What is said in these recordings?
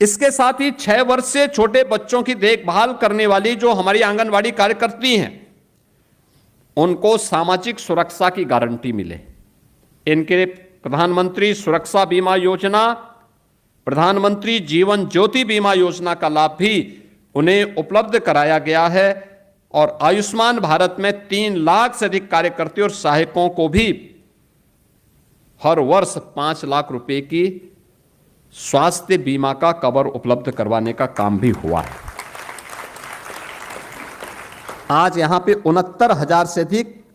इसके साथ ही 6 वर्ष से छोटे बच्चों की देखभाल करने वाली जो हमारी आंगनवाड़ी कार्यकर्ती हैं, उनको सामाजिक सुरक्षा की गारंटी मिले। इनके प्रधानमंत्री सुरक्षा बीमा योजना, प्रधानमंत्री जीवन ज्योति बीमा योजना का लाभ भी उन्हें उपलब्ध कराया गया है और आयुष्मान भारत में 3 लाख से अधिक कार्यकर्ता और सहायकों को भी हर वर्ष 5 लाख रुपए की स्वास्थ्य बीमा का कवर उपलब्ध करवाने का काम भी हुआ है। आज यहां पे 69,000 से अधिक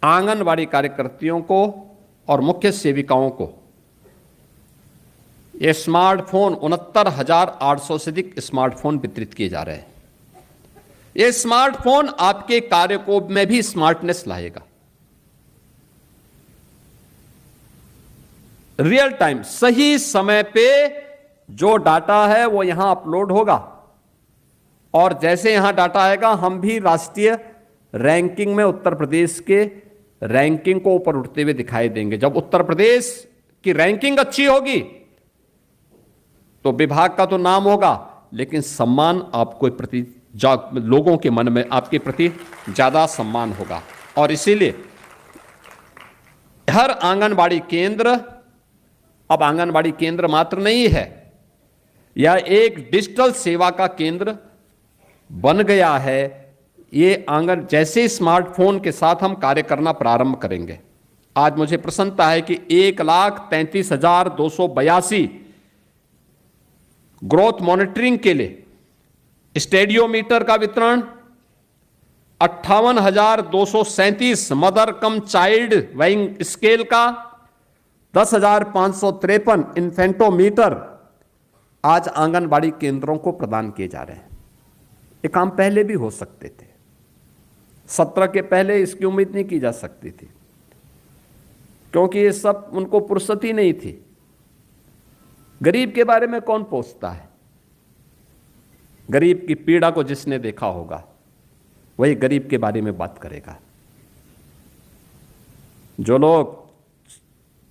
आंगनवाड़ी कार्यकर्तियों को और मुख्य सेविकाओं को ये स्मार्टफोन 69,800 से अधिक स्मार्टफोन वितरित किए जा रहे हैं। ये स्मार्टफोन आपके कार्य को में भी स्मार्टनेस लाएगा। रियल टाइम सही समय पे जो डाटा है वो यहां अपलोड होगा और जैसे यहां डाटा आएगा हम भी राष्ट्रीय रैंकिंग में उत्तर प्रदेश के रैंकिंग को ऊपर उठते हुए दिखाई देंगे। जब उत्तर प्रदेश की रैंकिंग अच्छी होगी तो विभाग का तो नाम होगा, लेकिन सम्मान आपको प्रति लोगों के मन में आपके प्रति ज्यादा सम्मान होगा। और इसीलिए हर आंगनबाड़ी केंद्र अब आंगनबाड़ी केंद्र मात्र नहीं है, यह एक डिजिटल सेवा का केंद्र बन गया है। ये आंगन जैसे स्मार्टफोन के साथ हम कार्य करना प्रारंभ करेंगे। आज मुझे प्रसन्नता है कि 1,33,282 ग्रोथ मॉनिटरिंग के लिए स्टेडियोमीटर का वितरण, 58,237 mother come child weighing scale का, 10,553 इन्फेंटोमीटर आज आंगनबाड़ी केंद्रों को प्रदान किए जा रहे हैं। ये काम पहले भी हो सकते थे, 17 के पहले इसकी उम्मीद नहीं की जा सकती थी, क्योंकि ये सब उनको फुर्सत ही नहीं थी। गरीब के बारे में कौन पूछता है? गरीब की पीड़ा को जिसने देखा होगा वही गरीब के बारे में बात करेगा। जो लोग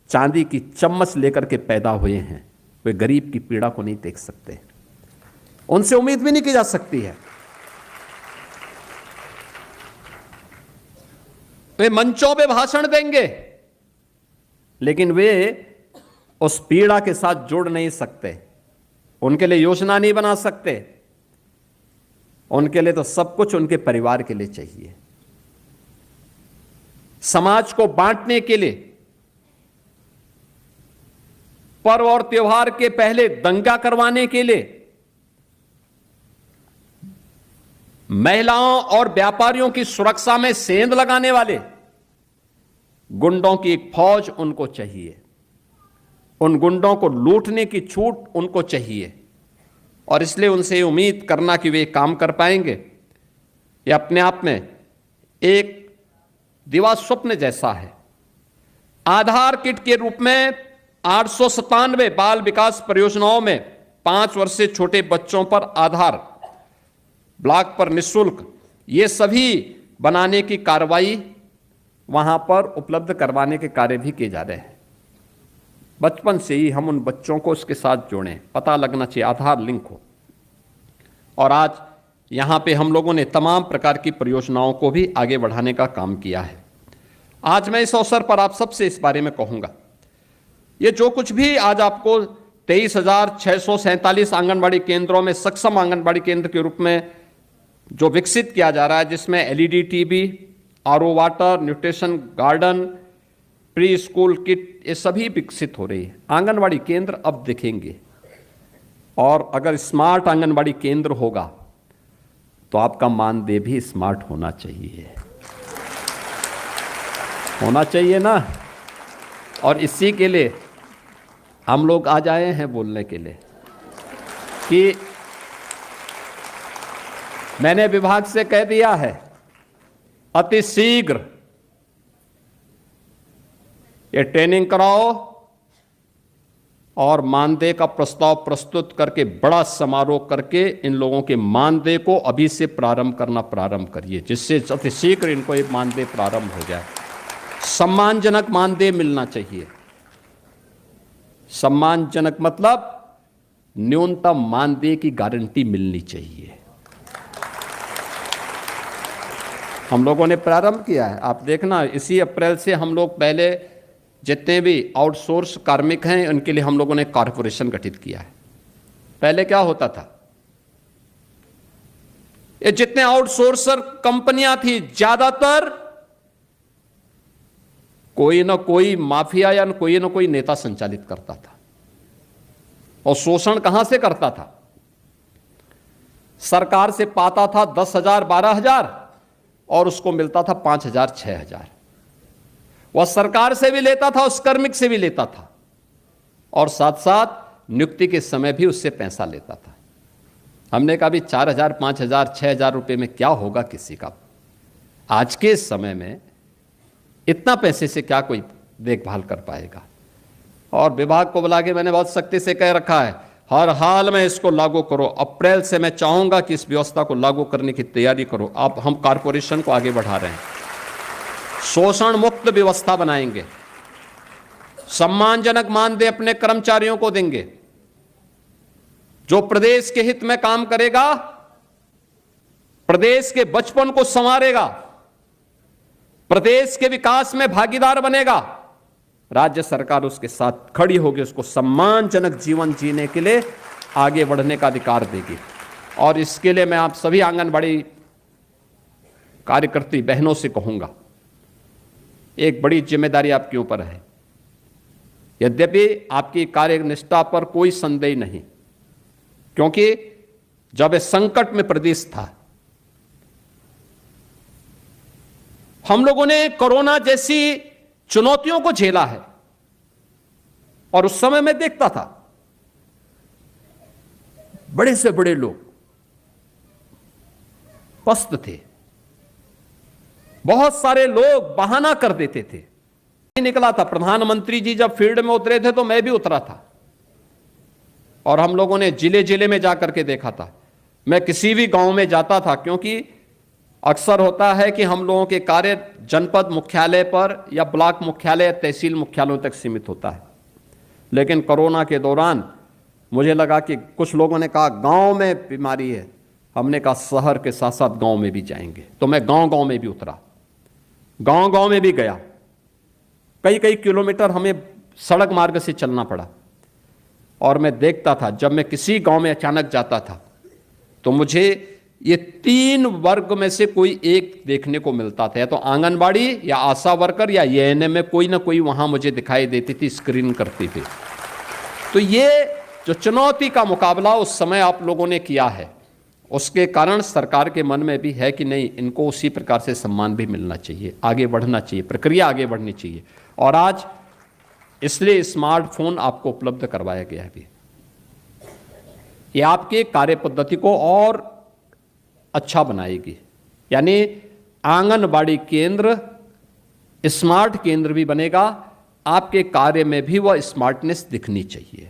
चांदी की चम्मच लेकर के पैदा हुए हैं वे गरीब की पीड़ा को नहीं देख सकते, उनसे उम्मीद भी नहीं की जा सकती है। वे मंचों पे भाषण देंगे लेकिन वे उस पीड़ा के साथ जुड़ नहीं सकते, उनके लिए योजना नहीं बना सकते। उनके लिए तो सब कुछ उनके परिवार के लिए चाहिए। समाज को बांटने के लिए पर्व और त्योहार के पहले दंगा करवाने के लिए महिलाओं और व्यापारियों की सुरक्षा में सेंध लगाने वाले गुंडों की एक फौज उनको चाहिए। उन गुंडों को लूटने की छूट उनको चाहिए और इसलिए उनसे उम्मीद करना कि वे काम कर पाएंगे, यह अपने आप में एक दिवा स्वप्न जैसा है। आधार किट के रूप में 897 बाल विकास परियोजनाओं में 5 वर्ष से छोटे बच्चों पर आधार ब्लॉक पर निःशुल्क ये सभी बनाने की कार्रवाई वहां पर उपलब्ध करवाने के कार्य भी किए जा रहे हैं। बचपन से ही हम उन बच्चों को उसके साथ जोड़ें, पता लगना चाहिए, आधार लिंक हो। और आज यहाँ पे हम लोगों ने तमाम प्रकार की परियोजनाओं को भी आगे बढ़ाने का काम किया है। आज मैं इस अवसर पर आप सबसे इस बारे में कहूँगा, ये जो कुछ भी आज आपको 23,647 आंगनबाड़ी केंद्रों में सक्षम आंगनबाड़ी केंद्र के रूप में जो विकसित किया जा रहा है, जिसमें LED TV, RO water, nutrition garden, pre school kit, ये सभी विकसित हो रही है। आंगनबाड़ी केंद्र अब दिखेंगे और अगर स्मार्ट आंगनबाड़ी केंद्र होगा तो आपका मानदेय भी स्मार्ट होना चाहिए, होना चाहिए ना। और इसी के लिए हम लोग आज आए हैं बोलने के लिए कि मैंने विभाग से कह दिया है अति शीघ्र ये ट्रेनिंग कराओ और मानदेय का प्रस्ताव प्रस्तुत करके बड़ा समारोह करके इन लोगों के मानदेय को अभी से प्रारंभ करना प्रारंभ करिए, जिससे अति शीघ्र इनको ये मानदेय प्रारंभ हो जाए। सम्मानजनक मानदेय मिलना चाहिए। सम्मानजनक मतलब न्यूनतम मानदेय की गारंटी मिलनी चाहिए। हम लोगों ने प्रारंभ किया है, आप देखना इसी अप्रैल से हम लोग पहले जितने भी आउटसोर्स कार्मिक हैं उनके लिए हम लोगों ने कॉरपोरेशन गठित किया है। पहले क्या होता था, ये जितने आउटसोर्सर कंपनियां थी ज्यादातर कोई ना कोई माफिया या कोई ना कोई नेता संचालित करता था। और शोषण कहां से करता था? सरकार से पाता था 10,000 12,000 और उसको मिलता था 5,000 6,000। वह सरकार से भी लेता था, उस कार्मिक से भी लेता था, और साथ साथ नियुक्ति के समय भी उससे पैसा लेता था। हमने कहा भी 4,000 5,000 6,000 रुपए में क्या होगा किसी का? आज के समय में इतना पैसे से क्या कोई देखभाल कर पाएगा? और विभाग को बुला के मैंने बहुत सख्ती से कह रखा है, हर हाल में इसको लागू करो। अप्रैल से मैं चाहूंगा कि इस व्यवस्था को लागू करने की तैयारी करो। आप हम कॉरपोरेशन को आगे बढ़ा रहे हैं, शोषण मुक्त व्यवस्था बनाएंगे, सम्मानजनक मानदेय अपने कर्मचारियों को देंगे। जो प्रदेश के हित में काम करेगा, प्रदेश के बचपन को संवारेगा, प्रदेश के विकास में भागीदार बनेगा, राज्य सरकार उसके साथ खड़ी होगी, उसको सम्मानजनक जीवन जीने के लिए आगे बढ़ने का अधिकार देगी। और इसके लिए मैं आप सभी आंगनबाड़ी कार्यकर्ती बहनों से कहूंगा, एक बड़ी जिम्मेदारी आपके ऊपर है। यद्यपि आपकी कार्यनिष्ठा पर कोई संदेह नहीं, क्योंकि जब इस संकट में प्रदेश था, हम लोगों ने कोरोना जैसी चुनौतियों को झेला है। और उस समय मैं देखता था बड़े से बड़े लोग पस्त थे, बहुत सारे लोग बहाना कर देते थे। निकला था, प्रधानमंत्री जी जब फील्ड में उतरे थे तो मैं भी उतरा था, और हम लोगों ने जिले जिले में जाकर के देखा था। मैं किसी भी गांव में जाता था, क्योंकि अक्सर होता है कि हम लोगों के कार्य जनपद मुख्यालय पर या ब्लॉक मुख्यालय या तहसील मुख्यालयों तक सीमित होता है। लेकिन कोरोना के दौरान मुझे लगा कि कुछ लोगों ने कहा गांव में बीमारी है, हमने कहा शहर के साथ साथ गांव में भी जाएंगे। तो मैं गांव गांव में भी उतरा, गांव गांव में भी गया। कई कई किलोमीटर हमें सड़क मार्ग से चलना पड़ा, और मैं देखता था, जब मैं किसी गांव में अचानक जाता था तो मुझे ये 3 वर्ग में से कोई एक देखने को मिलता था, या तो आंगनबाड़ी या आशा वर्कर या एएनएम में कोई ना कोई वहां मुझे दिखाई देती थी, स्क्रीन करती थी। तो ये जो चुनौती का मुकाबला उस समय आप लोगों ने किया है, उसके कारण सरकार के मन में भी है कि नहीं, इनको उसी प्रकार से सम्मान भी मिलना चाहिए, आगे बढ़ना चाहिए, प्रक्रिया आगे बढ़नी चाहिए। और आज इसलिए स्मार्टफोन आपको उपलब्ध करवाया गया है। ये आपके कार्य पद्धति को और अच्छा बनाएगी। यानी आंगनबाड़ी केंद्र स्मार्ट केंद्र भी बनेगा, आपके कार्य में भी वह स्मार्टनेस दिखनी चाहिए।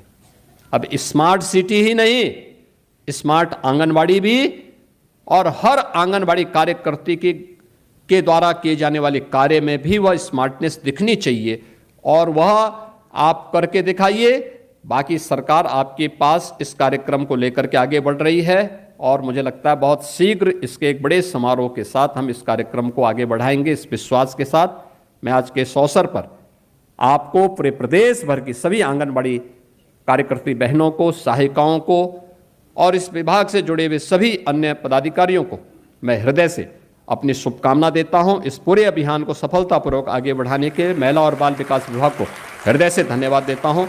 अब स्मार्ट सिटी ही नहीं, स्मार्ट आंगनबाड़ी भी, और हर आंगनबाड़ी कार्यकर्ती के द्वारा किए जाने वाले कार्य में भी वह स्मार्टनेस दिखनी चाहिए, और वह आप करके दिखाइए। बाकी सरकार आपके पास इस कार्यक्रम को लेकर के आगे बढ़ रही है, और मुझे लगता है बहुत शीघ्र इसके एक बड़े समारोह के साथ हम इस कार्यक्रम को आगे बढ़ाएंगे। इस विश्वास के साथ मैं आज के इस अवसर पर आपको पूरे प्रदेश भर की सभी आंगनबाड़ी कार्यकर्ती बहनों को, सहायिकाओं को, और इस विभाग से जुड़े हुए सभी अन्य पदाधिकारियों को मैं हृदय से अपनी शुभकामना देता हूं। इस पूरे अभियान को सफलतापूर्वक आगे बढ़ाने के महिला और बाल विकास विभाग को हृदय से धन्यवाद देता हूं।